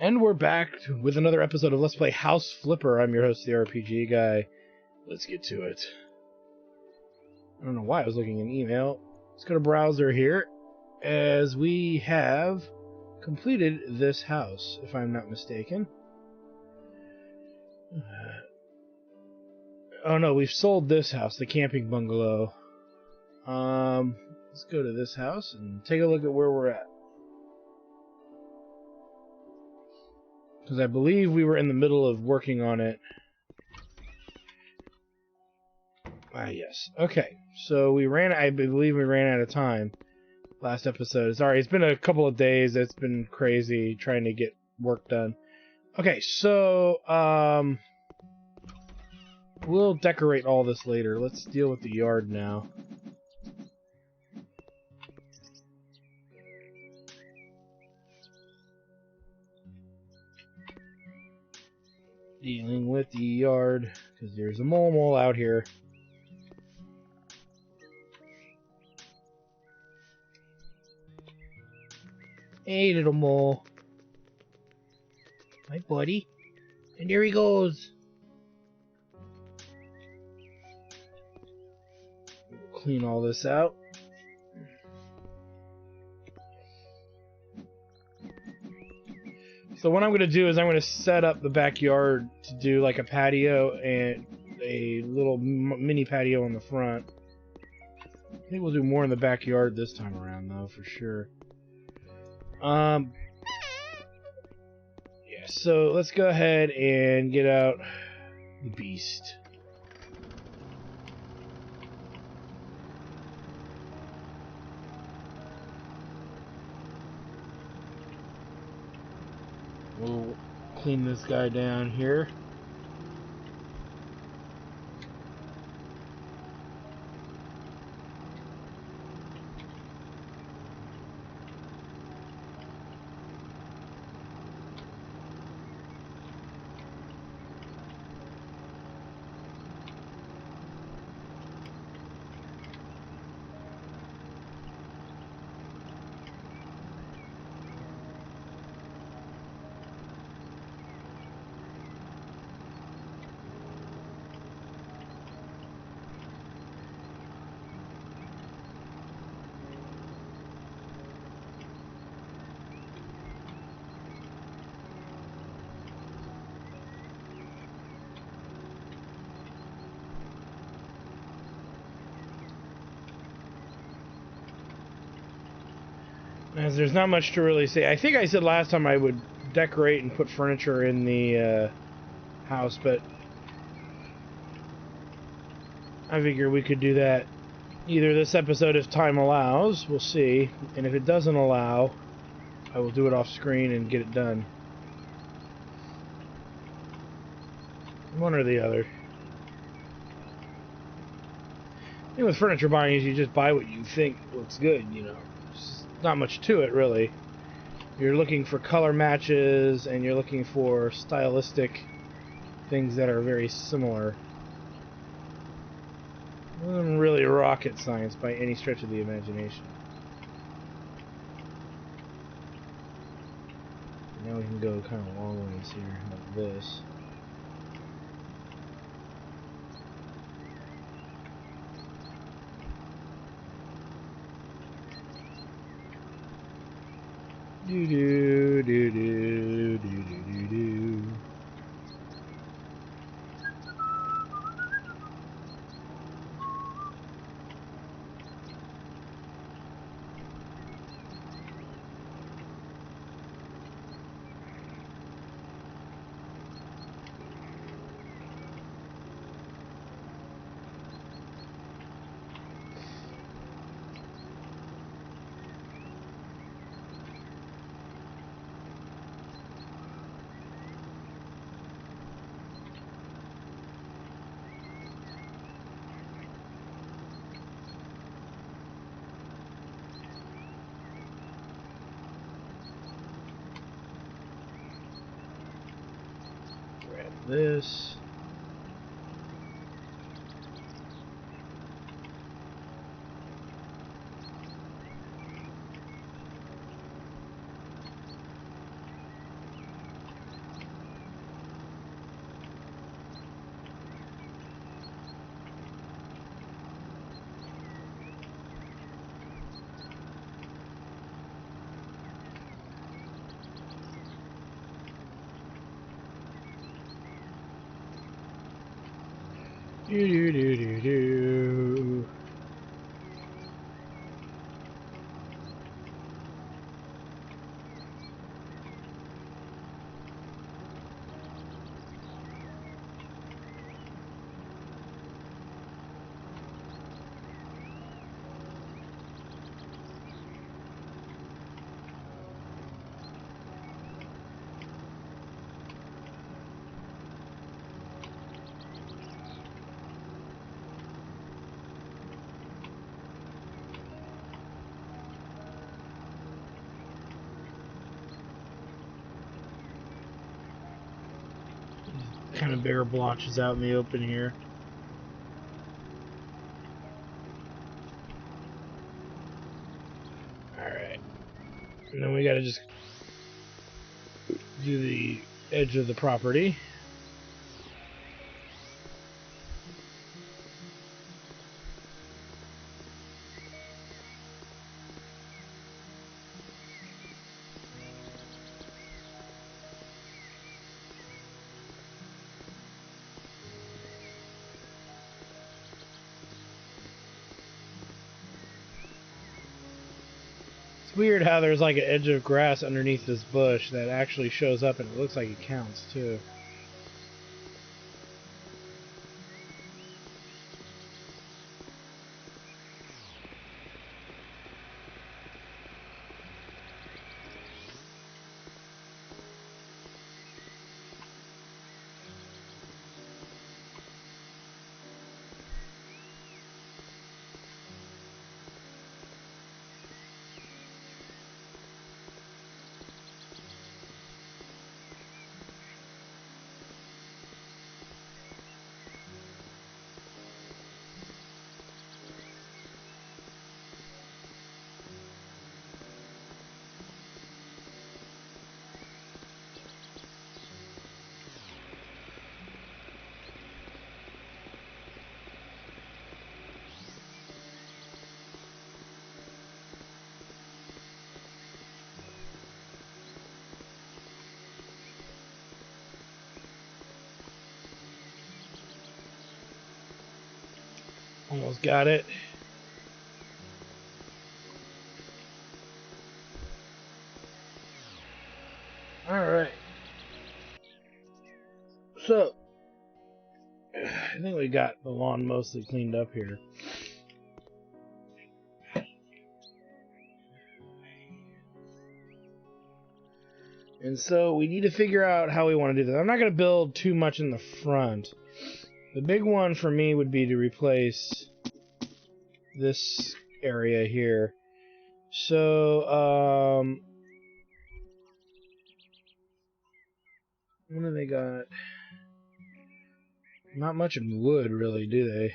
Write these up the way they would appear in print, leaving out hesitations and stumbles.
And we're back with another episode of Let's Play House Flipper. I'm your host, the RPG Guy. Let's get to it. I don't know why I was looking in email. Let's go to browser here, as we have completed this house, if I'm not mistaken. Oh no, we've sold this house, the camping bungalow. Let's go to this house and take a look at where we're at. Because I believe we were in the middle of working on it. Ah, yes. Okay, so I believe we ran out of time last episode. Sorry, it's been a couple of days. It's been crazy trying to get work done. Okay, so, we'll decorate all this later. Let's deal with the yard now. Dealing with the yard, because there's a mole out here. Hey, little mole. Hi, buddy. And there he goes. Clean all this out. So what I'm going to do is I'm going to set up the backyard to do like a patio and a little mini patio on the front. I think we'll do more in the backyard this time around, though, for sure. Yeah, so let's go ahead and get out the beast. We'll clean this guy down here. As there's not much to really say. I think I said last time I would decorate and put furniture in the house, but I figure we could do that either this episode if time allows. We'll see. And if it doesn't allow, I will do it off screen and get it done. One or the other. The thing with furniture buying is you just buy what you think looks good, you know. There's not much to it, really. You're looking for color matches, and you're looking for stylistic things that are very similar. It wasn't really rocket science by any stretch of the imagination. Now we can go kind of long ways here, like this. Do do do do do do do do. Grab this. Do do do do do. Kind of bigger blotches out in the open here. Alright. And then we gotta just do the edge of the property. It's weird how there's like an edge of grass underneath this bush that actually shows up and it looks like it counts too. Almost got it. Alright. So, I think we got the lawn mostly cleaned up here. And so we need to figure out how we want to do that. I'm not going to build too much in the front. The big one for me would be to replace this area here. So, what do they got? Not much in wood, really, do they?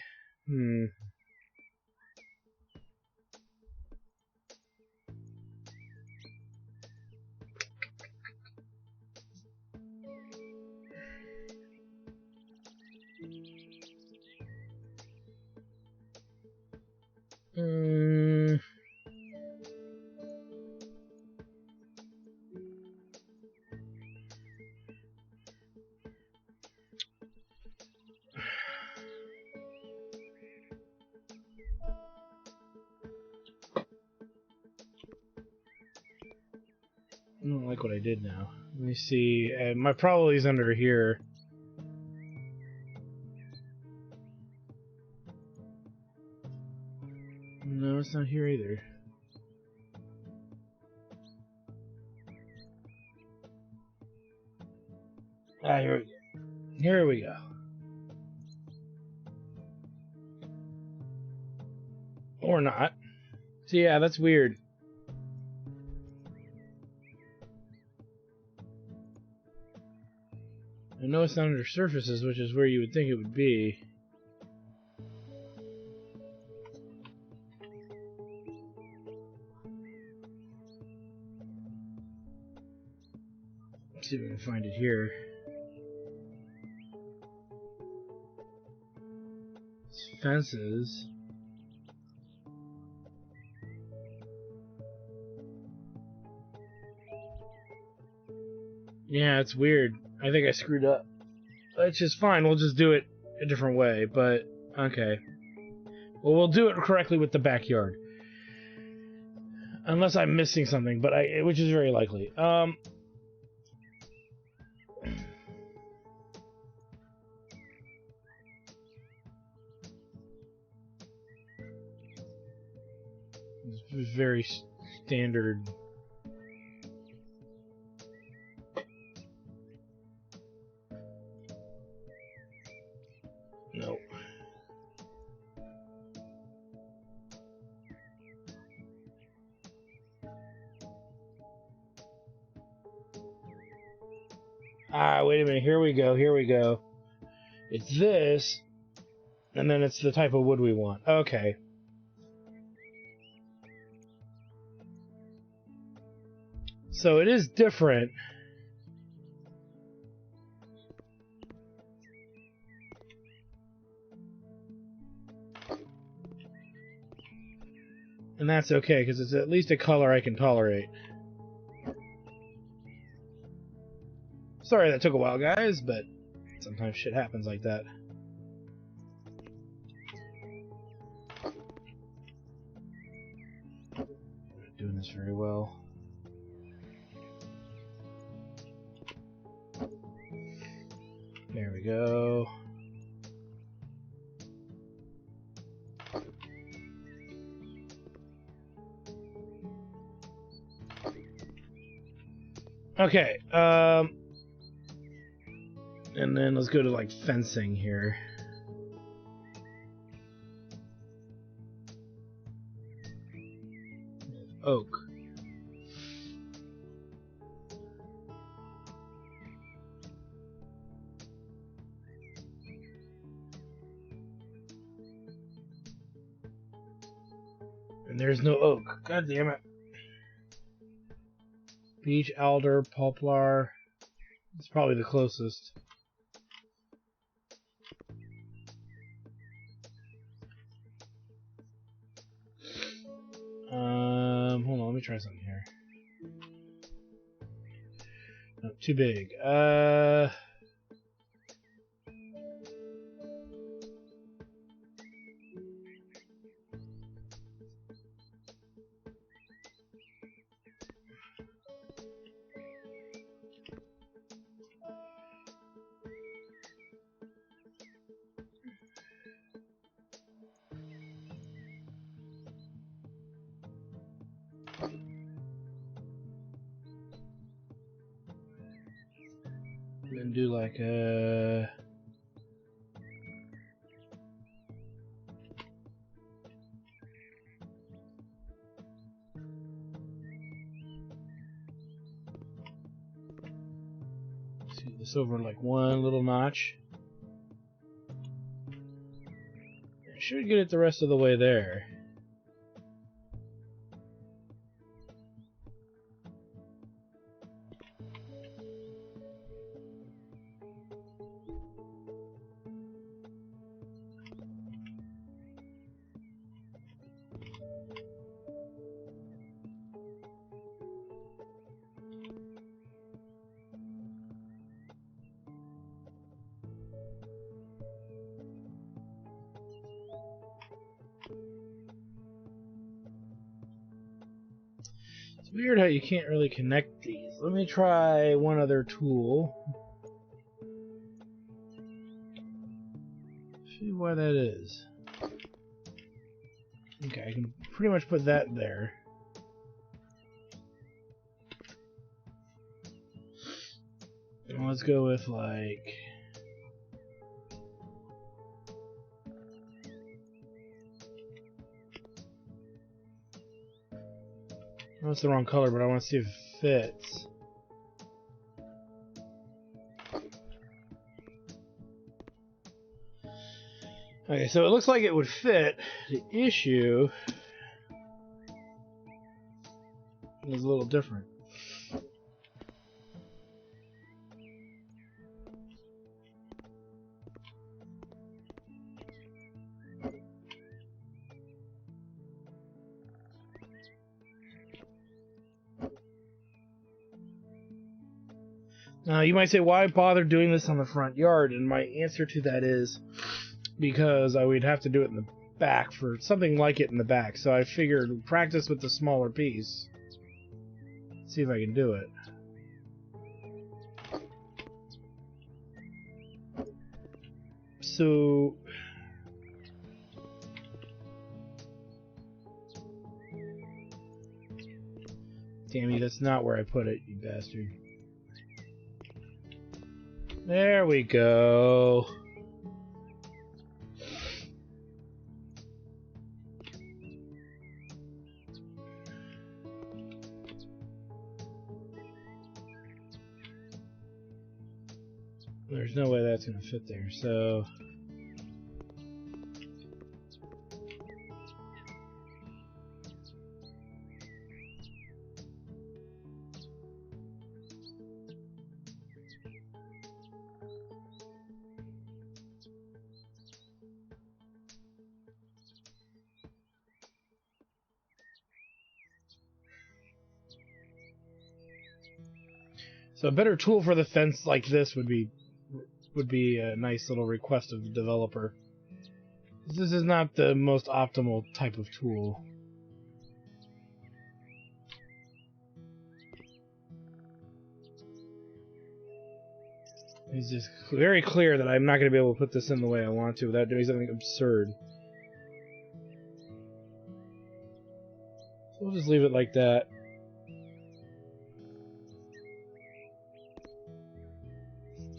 I don't like what I did now. Let me see. My probably is under here. No, it's not here either. Ah, here we go. Here we go. Or not. So yeah, that's weird. I know it's not under surfaces, which is where you would think it would be. Let's see if we can find it here. It's fences. Yeah, it's weird. I think I screwed up. Which is fine, we'll just do it a different way, but okay. Well, we'll do it correctly with the backyard. Unless I'm missing something, but which is very likely. It's very standard. No. Ah, wait a minute. Here we go. Here we go. It's this, and then it's the type of wood we want. Okay. So it is different. And that's okay, because it's at least a color I can tolerate. Sorry that took a while, guys, but sometimes shit happens like that. I'm not doing this very well. There we go. Okay, and then let's go to like fencing here. Oak. And there's no oak. God damn it. Beech, alder, poplar. It's probably the closest. Hold on, let me try something here. No, too big. And then do like a... See this over like one little notch. I should get it the rest of the way there. It's weird how you can't really connect these. Let me try one other tool. See why that is. Okay, I can pretty much put that there. And let's go with like... Oh, it's the wrong color, but I want to see if it fits. Okay, so it looks like it would fit. The issue is a little different. Now, you might say, why bother doing this on the front yard? And my answer to that is because I would have to do it in the back for something like it in the back. So I figured practice with the smaller piece. See if I can do it. So... Damn you, that's not where I put it, you bastard. There we go. There's no way that's going to fit there, so... So a better tool for the fence like this would be a nice little request of the developer. This is not the most optimal type of tool. It's just very clear that I'm not going to be able to put this in the way I want to without doing something absurd. So we'll just leave it like that.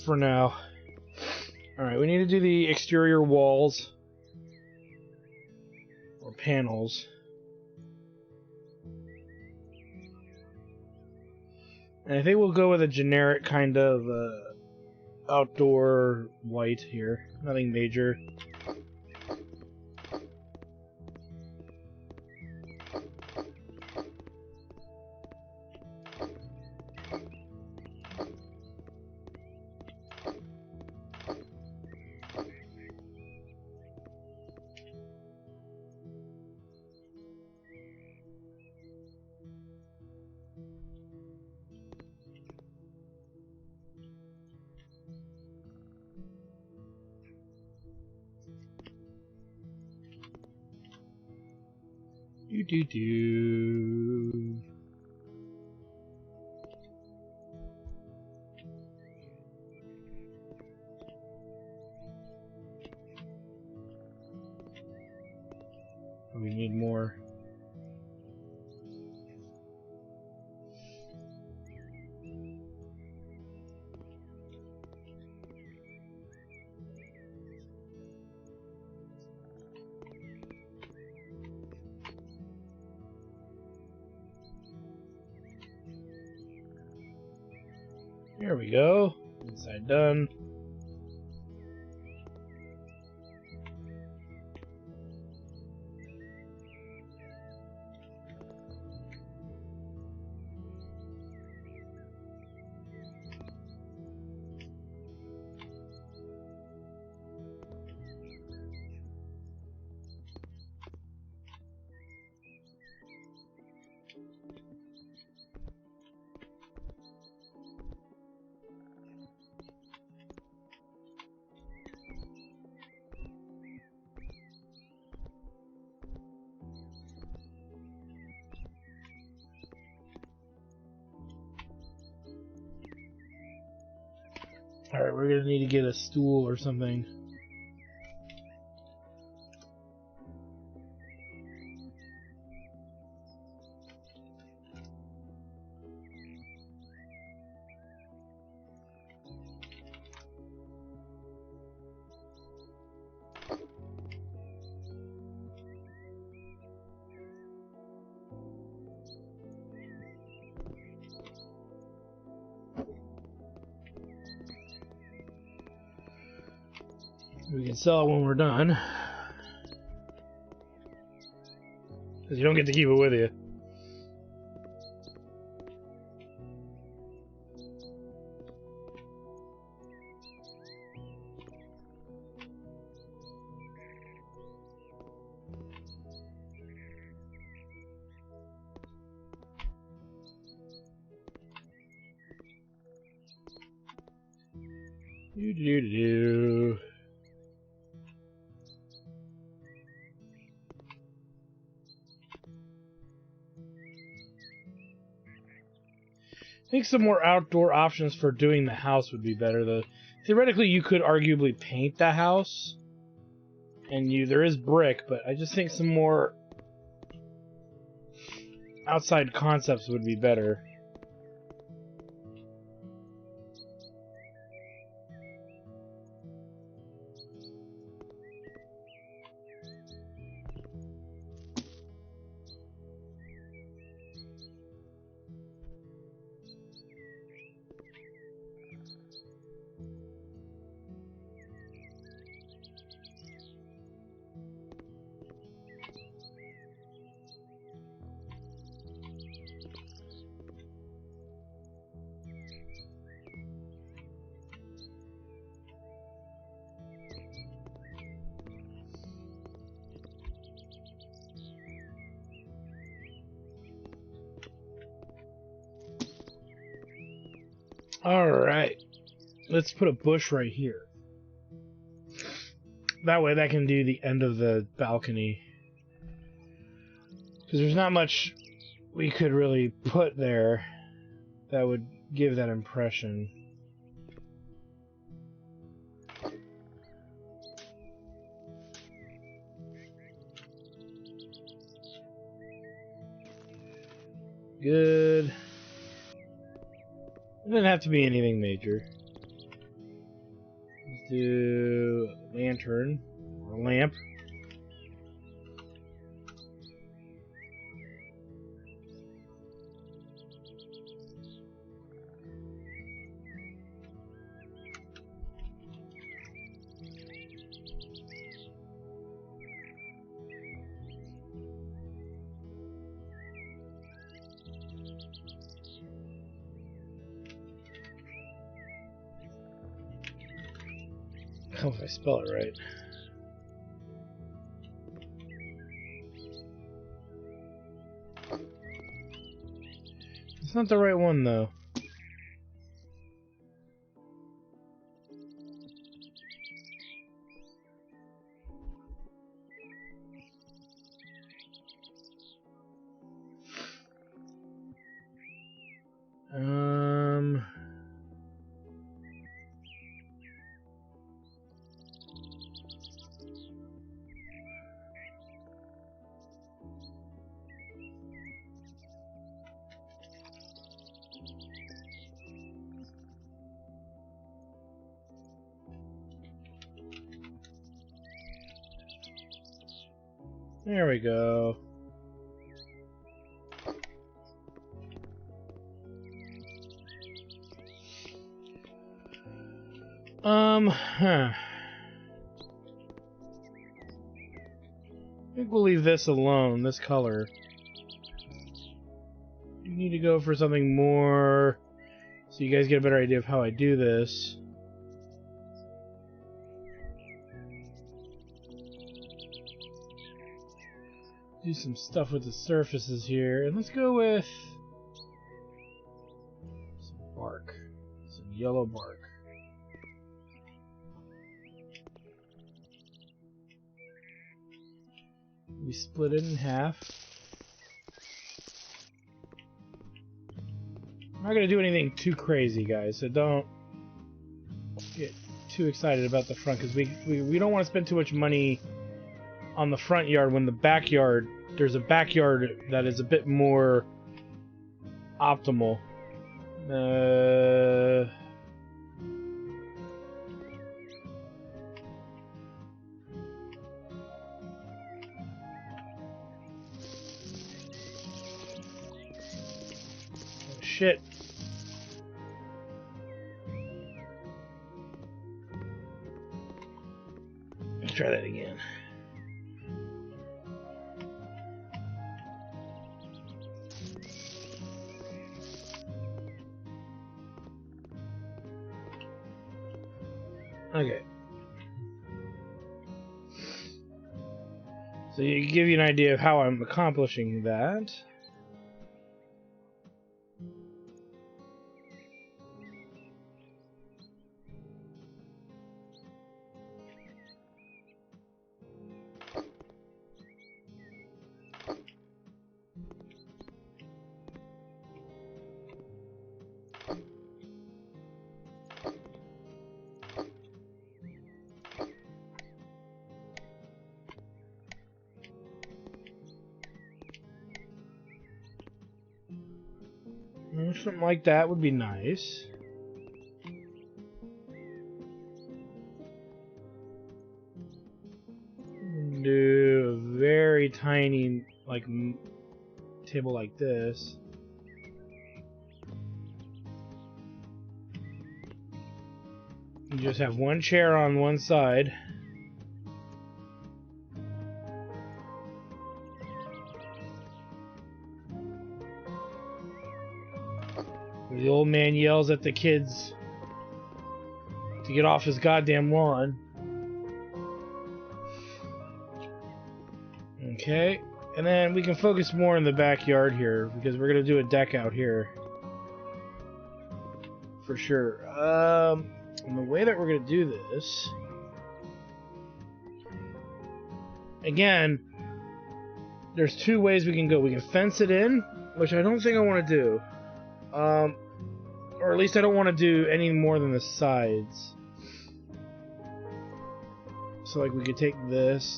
For now. Alright, we need to do the exterior walls. Or panels. And I think we'll go with a generic kind of outdoor white here. Nothing major. Do. We need more. There we go. Inside done. Alright, we're gonna need to get a stool or something. We can sell it when we're done. Because you don't get to keep it with you. Do-do-do-do. I think some more outdoor options for doing the house would be better. Theoretically, you could arguably paint the house, and there is brick, but I just think some more outside concepts would be better. Alright, let's put a bush right here. That way that can do the end of the balcony. Because there's not much we could really put there that would give that impression. Good. It doesn't have to be anything major. Let's do a lantern or a lamp. I hope I spell it right. It's not the right one, though. There we go. I think we'll leave this alone, this color. You need to go for something more so you guys get a better idea of how I do this. Do some stuff with the surfaces here, and let's go with some bark, some yellow bark. We split it in half. I'm not going to do anything too crazy, guys, so don't get too excited about the front, because we don't want to spend too much money on the front yard when the backyard, there's a backyard that is a bit more optimal. Shit. Let's try that again. Okay. So you give you an idea of how I'm accomplishing that. Something like that would be nice. Do a very tiny, like, table like this. You just have one chair on one side. The old man yells at the kids to get off his goddamn lawn. Okay, and then we can focus more in the backyard here, because we're going to do a deck out here. For sure. And the way that we're going to do this... Again, there's two ways we can go. We can fence it in, which I don't think I want to do. Or at least I don't want to do any more than the sides. So, like, we could take this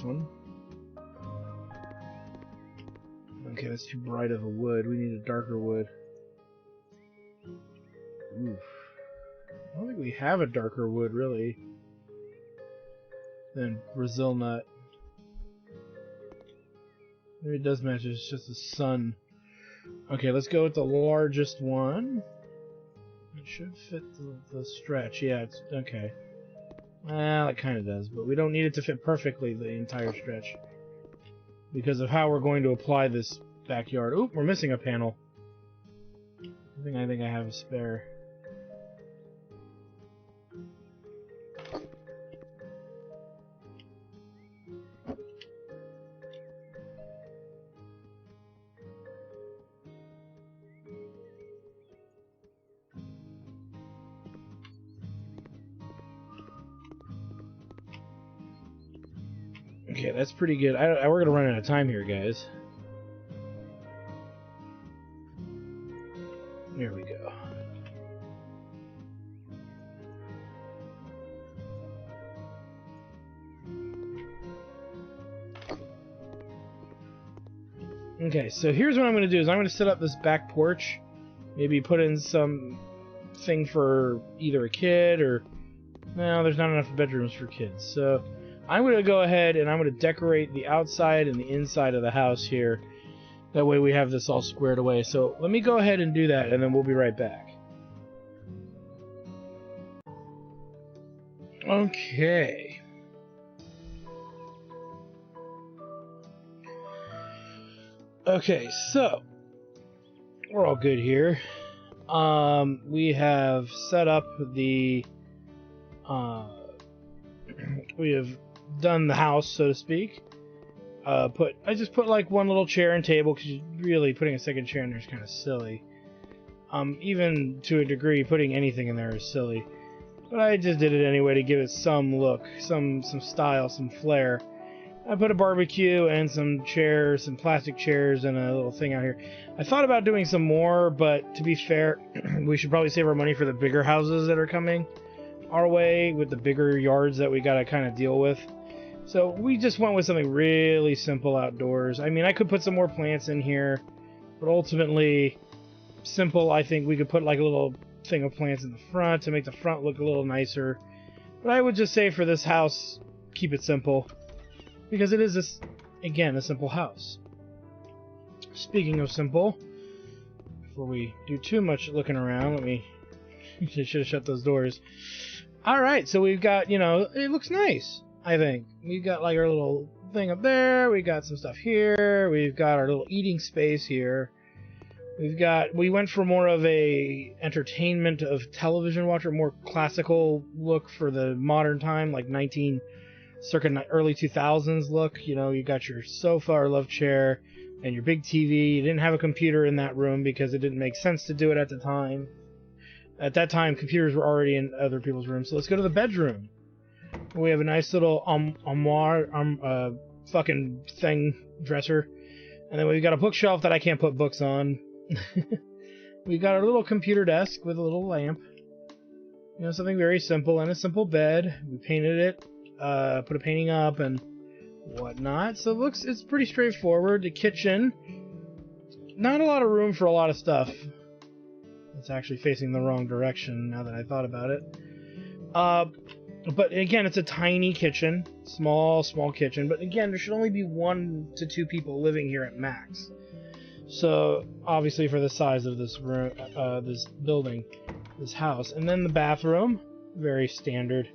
one. Okay, that's too bright of a wood. We need a darker wood. Oof. I don't think we have a darker wood, really, than Brazil nut. Maybe it does match, it's just the sun. Okay, let's go with the largest one. It should fit the stretch. Yeah, it's okay. Well, it kind of does, but we don't need it to fit perfectly the entire stretch because of how we're going to apply this backyard. Oop, we're missing a panel. I think I have a spare. Okay, that's pretty good. We're gonna run out of time here, guys. There we go. Okay, so here's what I'm gonna do: is I'm gonna set up this back porch, maybe put in some thing for either a kid or no, there's not enough bedrooms for kids, so. I'm going to go ahead and I'm going to decorate the outside and the inside of the house here. That way we have this all squared away. So let me go ahead and do that, and then we'll be right back. Okay. Okay, so we're all good here. We have set up the... we have done the house, so to speak. I just put like one little chair and table, because really putting a second chair in there is kind of silly. Even to a degree, putting anything in there is silly. But I just did it anyway to give it some look, some style, some flair. I put a barbecue and some chairs, some plastic chairs, and a little thing out here. I thought about doing some more, but to be fair, we should probably save our money for the bigger houses that are coming our way, with the bigger yards that we gotta kind of deal with. So we just went with something really simple outdoors. I mean, I could put some more plants in here, but ultimately, simple. I think we could put like a little thing of plants in the front to make the front look a little nicer. But I would just say for this house, keep it simple, because it is, again, a simple house. Speaking of simple, before we do too much looking around, let me... I should have shut those doors. Alright, so we've got, it looks nice, I think. We've got like our little thing up there, we got some stuff here, we've got our little eating space here. We went for more of a entertainment of television watcher, more classical look for the modern time, like circa early 2000s look. You got your sofa or love chair and your big TV. You didn't have a computer in that room because it didn't make sense to do it at the time. At that time, computers were already in other people's rooms. So let's go to the bedroom. We have a nice little armoire, fucking thing, dresser. And then we've got a bookshelf that I can't put books on. We've got our little computer desk with a little lamp. Something very simple, and a simple bed. We painted it, put a painting up and whatnot. So it's pretty straightforward. The kitchen, not a lot of room for a lot of stuff. It's actually facing the wrong direction now that I thought about it. But again, it's a tiny kitchen. Small kitchen. But again, there should only be 1 to 2 people living here at max. So, obviously for the size of this room, this building, this house. And then the bathroom, very standard,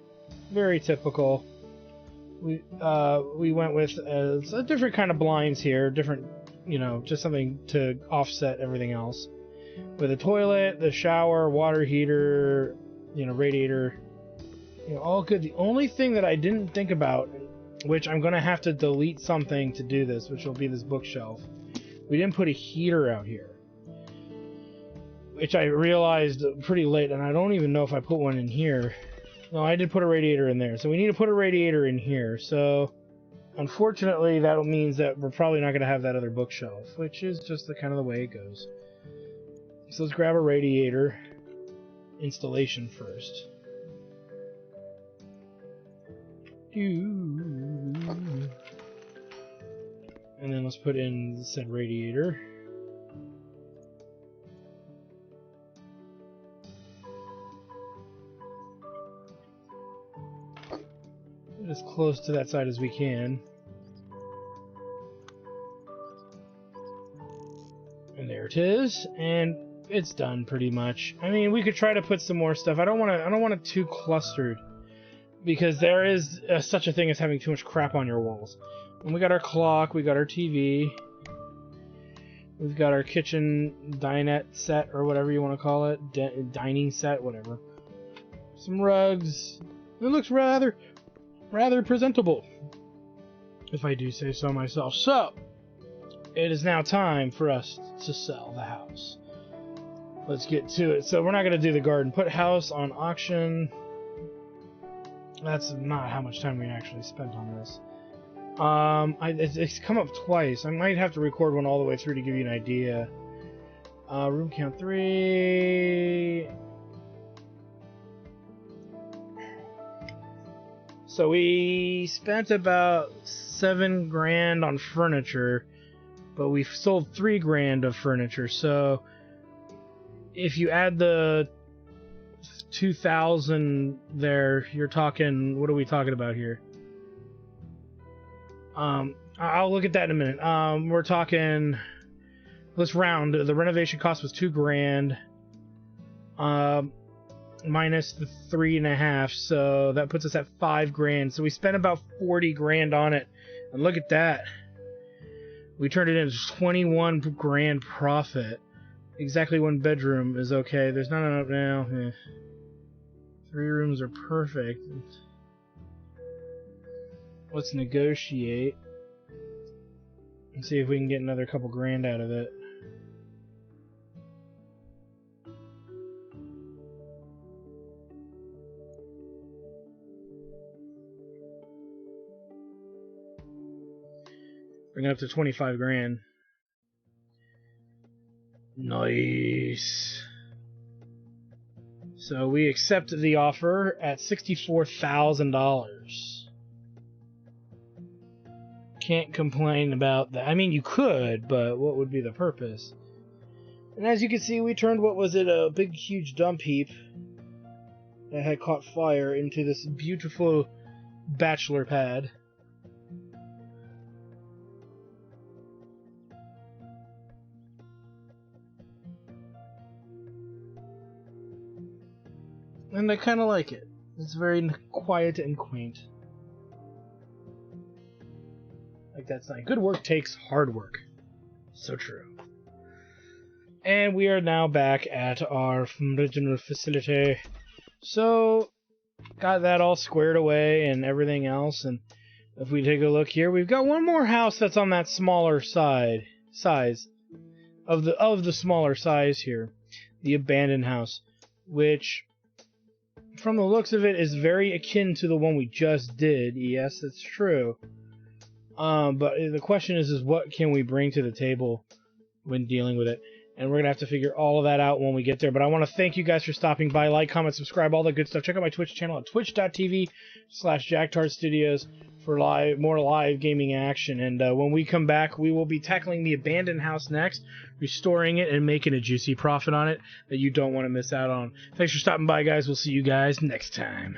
very typical. We went with a different kind of blinds here, different, you know, just something to offset everything else. With a toilet, the shower, water heater, you know, radiator, you know, all good. The only thing that I didn't think about, which I'm gonna have to delete something to do this, which will be this bookshelf. We didn't put a heater out here, which I realized pretty late, and I don't even know if I put one in here. No, I did put a radiator in there, so we need to put a radiator in here. So, unfortunately, that means that we're probably not going to have that other bookshelf, which is just the kind of the way it goes. So let's grab a radiator installation first. And then let's put in said radiator. Get as close to that side as we can. And there it is, and it's done pretty much. I mean, we could try to put some more stuff. I don't want it too clustered, because there is such a thing as having too much crap on your walls. And we got our clock, we got our TV, we've got our kitchen dinette set, or whatever you want to call it, dining set, whatever. Some rugs. It looks rather presentable, if I do say so myself. So, it is now time for us to sell the house. Let's get to it. So we're not going to do the garden. Put house on auction. That's not how much time we actually spent on this. It's come up twice. I might have to record one all the way through to give you an idea. Room count 3. So we spent about $7 grand on furniture, but we sold $3 grand of furniture. So if you add the 2,000 there, you're talking, what are we talking about here? I'll look at that in a minute. We're talking, let's round. The renovation cost was $2 grand, minus the 3.5, so that puts us at $5 grand. So we spent about 40 grand on it, and look at that. We turned it into 21 grand profit. Exactly 1 bedroom is okay. There's not enough now. 3 rooms are perfect. Let's negotiate and see if we can get another couple grand out of it. Bring it up to 25 grand. Nice. So we accept the offer at $64,000. Can't complain about that. I mean, you could, but what would be the purpose? And as you can see, we turned, what was it, a big, huge dump heap that had caught fire into this beautiful bachelor pad. And I kind of like it. It's very quiet and quaint. Like, that's nice. Good work takes hard work. So true. And we are now back at our original facility. So, got that all squared away and everything else. And if we take a look here, we've got one more house that's on that smaller size of the smaller size here, the abandoned house, which, from the looks of it, is very akin to the one we just did. Yes, that's true. But the question is what can we bring to the table when dealing with it? And we're going to have to figure all of that out when we get there. But I want to thank you guys for stopping by. Like, comment, subscribe, all that good stuff. Check out my Twitch channel at twitch.tv/JackTardStudios for more live gaming action. And when we come back, we will be tackling the abandoned house next, restoring it and making a juicy profit on it that you don't want to miss out on. Thanks for stopping by, guys. We'll see you guys next time.